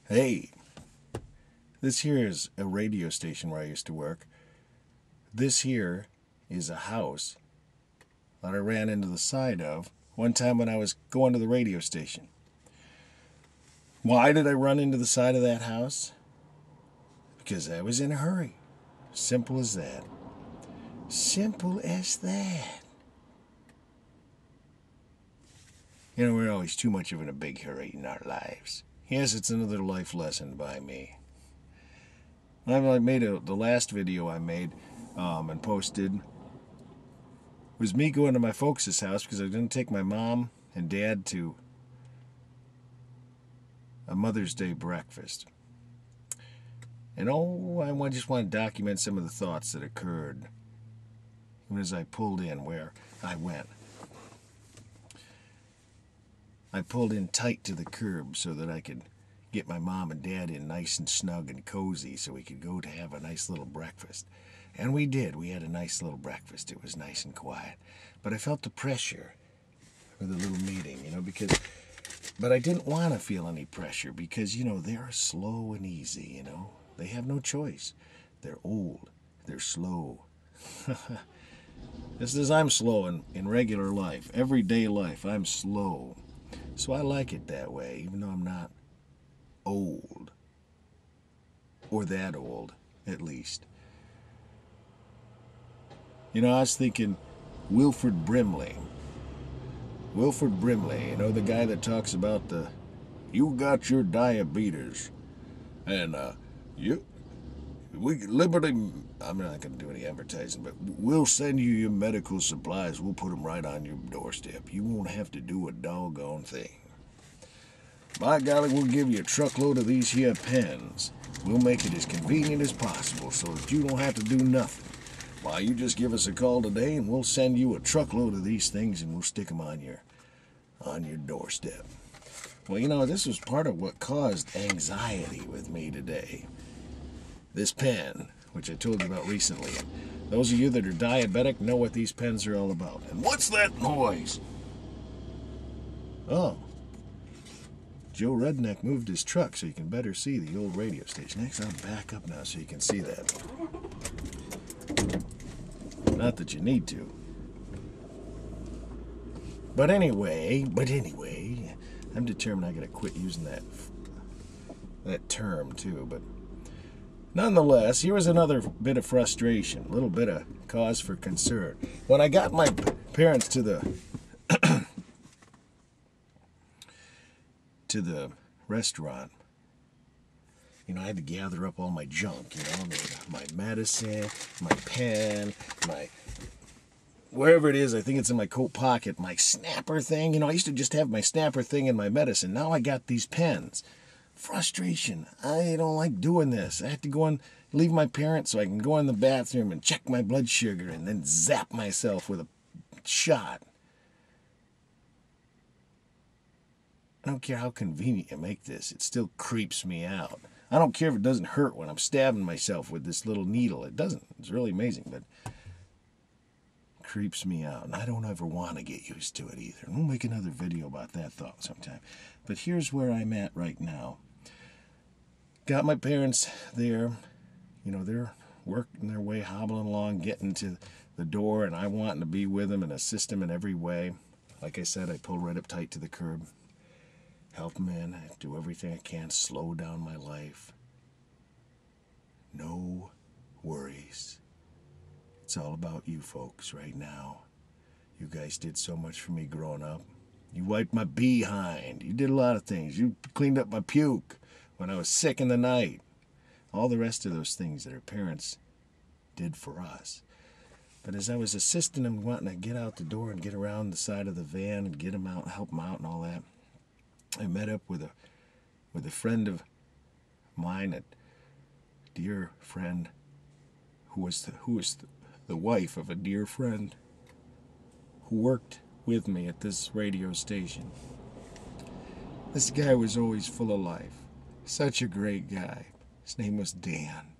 Hey, this here is a radio station where I used to work. This here is a house that I ran into the side of one time when I was going to the radio station. Why did I run into the side of that house? Because I was in a hurry. Simple as that. Simple as that. You know, we're always too much of in a big hurry in our lives. Yes, it's another life lesson by me. I made the last video I made and posted was me going to my folks' house because I was going to take my mom and dad to a Mother's Day breakfast. And I just want to document some of the thoughts that occurred even as I pulled in where I went. I pulled in tight to the curb so that I could get my mom and dad in nice and snug and cozy so we could go to have a nice little breakfast. And we did. We had a nice little breakfast. It was nice and quiet. But I felt the pressure for the little meeting, but I didn't want to feel any pressure because, they're slow and easy, They have no choice. They're old. They're slow. Just as I'm slow in regular life, everyday life, I'm slow. So I like it that way, even though I'm not old. Or that old, at least. I was thinking Wilford Brimley. Wilford Brimley, the guy that talks about you got your diabetes. And Liberty, I'm not going to do any advertising, but we'll send you your medical supplies. We'll put them right on your doorstep. You won't have to do a doggone thing. By golly, we'll give you a truckload of these here pens. We'll make it as convenient as possible so that you don't have to do nothing. Why, you just give us a call today and we'll send you a truckload of these things and we'll stick them on your doorstep. Well, this was part of what caused anxiety with me today. This pen, which I told you about recently. Those of you that are diabetic know what these pens are all about. And what's that noise? Oh. Joe Redneck moved his truck so you can better see the old radio station. Next, I'll back up now so you can see that. Not that you need to. But anyway, I'm determined I gotta quit using that term too. But nonetheless, here was another bit of frustration, a little bit of cause for concern. When I got my parents to the restaurant, I had to gather up all my junk, my medicine, my pen, my wherever it is. I think it's in my coat pocket, my snapper thing. I used to just have my snapper thing and my medicine. Now I got these pens. Frustration. I don't like doing this. I have to go and leave my parents so I can go in the bathroom and check my blood sugar and then zap myself with a shot. I don't care how convenient you make this. It still creeps me out. I don't care if it doesn't hurt when I'm stabbing myself with this little needle. It doesn't. It's really amazing, but it creeps me out. And I don't ever want to get used to it either. And we'll make another video about that thought sometime. But here's where I'm at right now. Got my parents there. They're working their way, hobbling along, getting to the door, and I wanting to be with them and assist them in every way. Like I said, I pull right up tight to the curb. Help them in. I do everything I can. Slow down my life. No worries. It's all about you folks right now. You guys did so much for me growing up. You wiped my behind. You did a lot of things. You cleaned up my puke when I was sick in the night. All the rest of those things that our parents did for us. But as I was assisting them, wanting to get out the door and get around the side of the van and get them out, help them out and all that, I met up with a friend of mine, a dear friend, who was the wife of a dear friend who worked with me at this radio station. This guy was always full of life. Such a great guy. His name was Dan.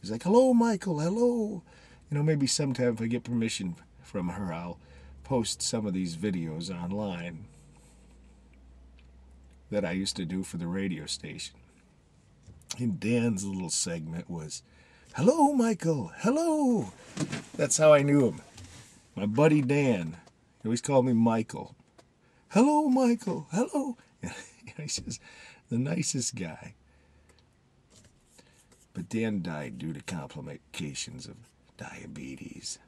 He's like, "Hello, Michael, hello." Maybe sometime if I get permission from her, I'll post some of these videos online. that I used to do for the radio station. And Dan's little segment was, "Hello, Michael, hello." That's how I knew him. My buddy Dan, he always called me Michael. "Hello, Michael, hello." He's just the nicest guy. But Dan died due to complications of diabetes.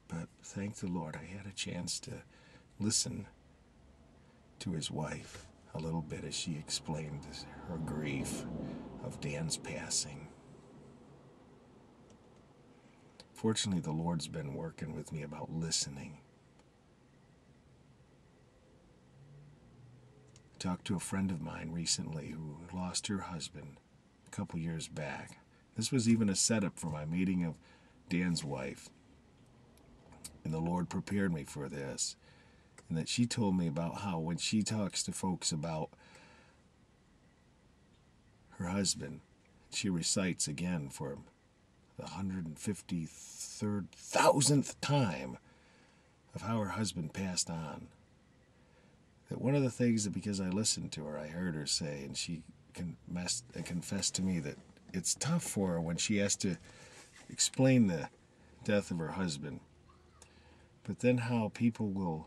But thank the Lord I had a chance to listen to his wife a little bit as she explained her grief of Dan's passing. Fortunately, the Lord's been working with me about listening. I talked to a friend of mine recently who lost her husband a couple years back. This was even a setup for my meeting of Dan's wife. And the Lord prepared me for this. And that she told me about how when she talks to folks about her husband, she recites again for the 153,000th time of how her husband passed on. That one of the things that because I listened to her, I heard her say, and she confessed to me that it's tough for her when she has to explain the death of her husband. But then how people will,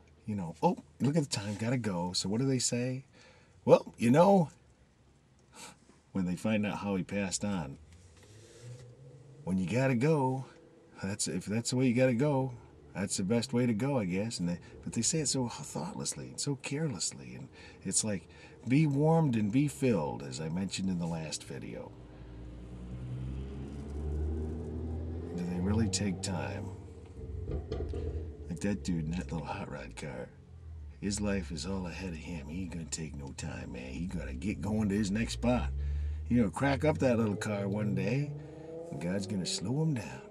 oh, look at the time, gotta go. So what do they say? Well, when they find out how he passed on, when you gotta go, if that's the way you gotta go, that's the best way to go, I guess. But they say it so thoughtlessly and so carelessly, and it's like, be warmed and be filled, as I mentioned in the last video. Do they really take time? Like that dude in that little hot rod car. His life is all ahead of him. He ain't gonna take no time, man. He gotta get going to his next spot. He's gonna crack up that little car one day, and God's gonna slow him down.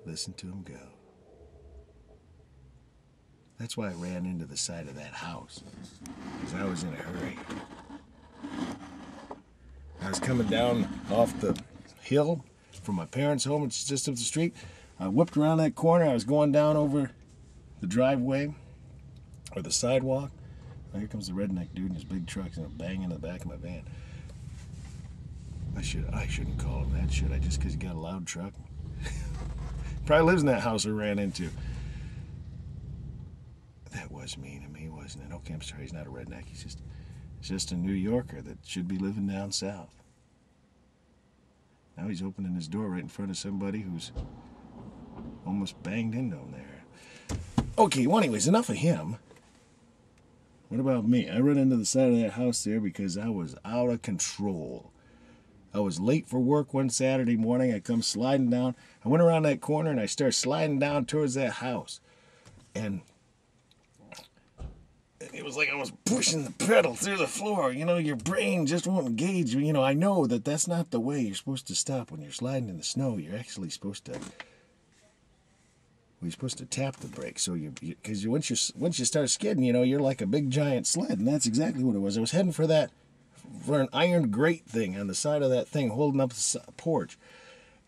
Listen to him go. That's why I ran into the side of that house, because I was in a hurry. I was coming down off the hill from my parents' home. It's just up the street. I whipped around that corner. I was going down over the driveway or the sidewalk. Here comes the redneck dude in his big truck and banging in the back of my van. I shouldn't call him that, should I? Just because he got a loud truck. Probably lives in that house I ran into. That was mean of me, wasn't it? Okay, I'm sorry. He's not a redneck. He's just a New Yorker that should be living down south. Now he's opening his door right in front of somebody who's almost banged into him there. Okay, well, anyways, enough of him. What about me? I ran into the side of that house there because I was out of control. I was late for work one Saturday morning. I come sliding down. I went around that corner and I started sliding down towards that house. And it was like I was pushing the pedal through the floor. Your brain just won't engage. I know that that's not the way you're supposed to stop when you're sliding in the snow. You're actually supposed to... You're supposed to tap the brake, so because once you start skidding, you're like a big giant sled, and that's exactly what it was. I was heading for an iron grate thing on the side of that thing, holding up the porch,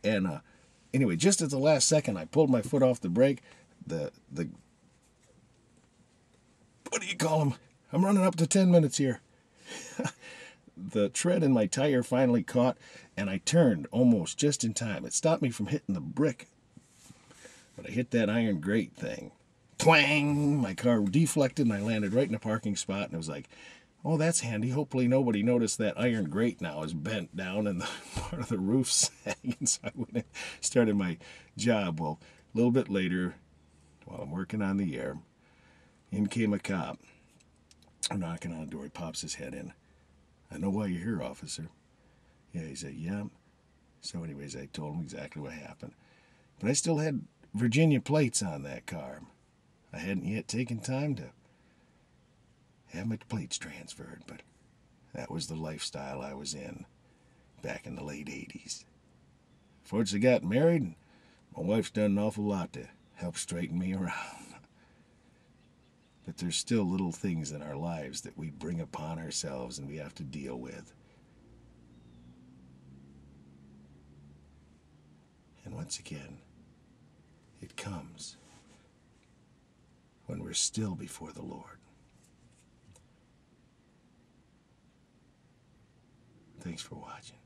and anyway, just at the last second, I pulled my foot off the brake. The what do you call them? I'm running up to 10 minutes here. The tread in my tire finally caught, and I turned almost just in time. It stopped me from hitting the brick. But I hit that iron grate thing. Twang! My car deflected and I landed right in a parking spot. And it was like, oh, that's handy. Hopefully nobody noticed that iron grate now is bent down and the part of the roof's sagging. So I went and started my job. Well, a little bit later, while I'm working on the air, in came a cop. I'm knocking on the door. He pops his head in. I know why you're here, officer. Yeah, he said, yeah. So anyways, I told him exactly what happened. But I still had Virginia plates on that car. I hadn't yet taken time to have my plates transferred, but that was the lifestyle I was in back in the late 80s. Fortunately, got married, and my wife's done an awful lot to help straighten me around. But there's still little things in our lives that we bring upon ourselves and we have to deal with. And once again, It comes when we're still before the Lord. Thanks for watching.